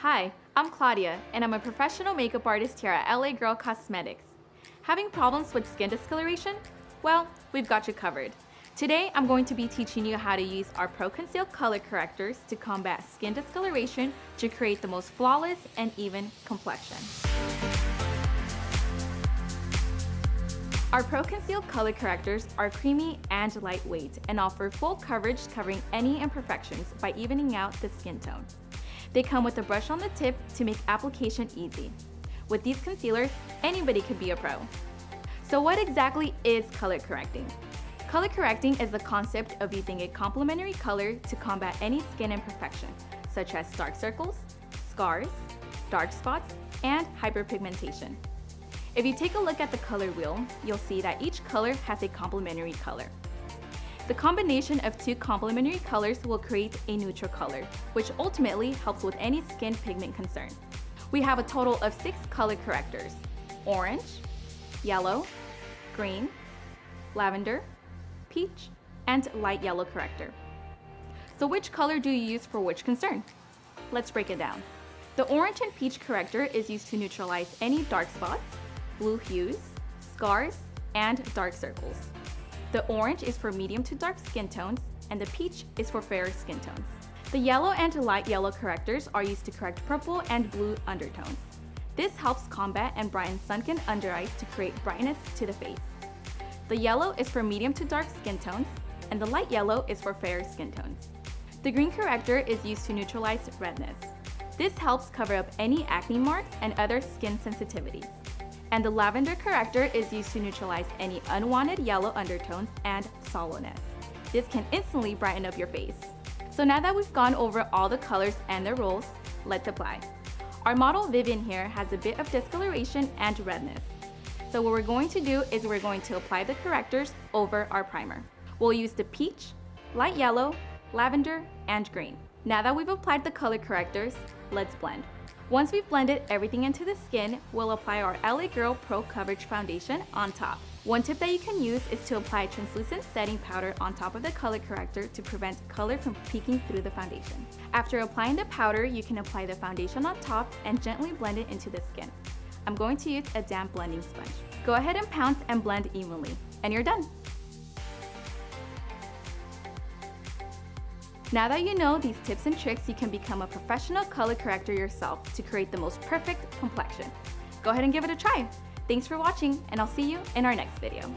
Hi, I'm Claudia, and I'm a professional makeup artist here at L.A Girl Cosmetics. Having problems with skin discoloration? Well, we've got you covered. Today, I'm going to be teaching you how to use our Pro Conceal color correctors to combat skin discoloration to create the most flawless and even complexion. Our Pro Conceal color correctors are creamy and lightweight and offer full coverage covering any imperfections by evening out the skin tone. They come with a brush on the tip to make application easy. With these concealers, anybody could be a pro. So what exactly is color correcting? Color correcting is the concept of using a complementary color to combat any skin imperfection, such as dark circles, scars, dark spots, and hyperpigmentation. If you take a look at the color wheel, you'll see that each color has a complementary color. The combination of two complementary colors will create a neutral color, which ultimately helps with any skin pigment concern. We have a total of 6 color correctors: orange, yellow, green, lavender, peach, and light yellow corrector. So which color do you use for which concern? Let's break it down. The orange and peach corrector is used to neutralize any dark spots, blue hues, scars, and dark circles. The orange is for medium to dark skin tones, and the peach is for fairer skin tones. The yellow and light yellow correctors are used to correct purple and blue undertones. This helps combat and brighten sunken under eyes to create brightness to the face. The yellow is for medium to dark skin tones, and the light yellow is for fairer skin tones. The green corrector is used to neutralize redness. This helps cover up any acne marks and other skin sensitivities. And the lavender corrector is used to neutralize any unwanted yellow undertones and sallowness. This can instantly brighten up your face. So now that we've gone over all the colors and their roles, let's apply. Our model Vivian here has a bit of discoloration and redness. So what we're going to do is we're going to apply the correctors over our primer. We'll use the peach, light yellow, lavender, and green. Now that we've applied the color correctors, let's blend. Once we've blended everything into the skin, we'll apply our L.A Girl Pro Coverage Foundation on top. One tip that you can use is to apply translucent setting powder on top of the color corrector to prevent color from peeking through the foundation. After applying the powder, you can apply the foundation on top and gently blend it into the skin. I'm going to use a damp blending sponge. Go ahead and pounce and blend evenly, and you're done. Now that you know these tips and tricks, you can become a professional color corrector yourself to create the most perfect complexion. Go ahead and give it a try. Thanks for watching, and I'll see you in our next video.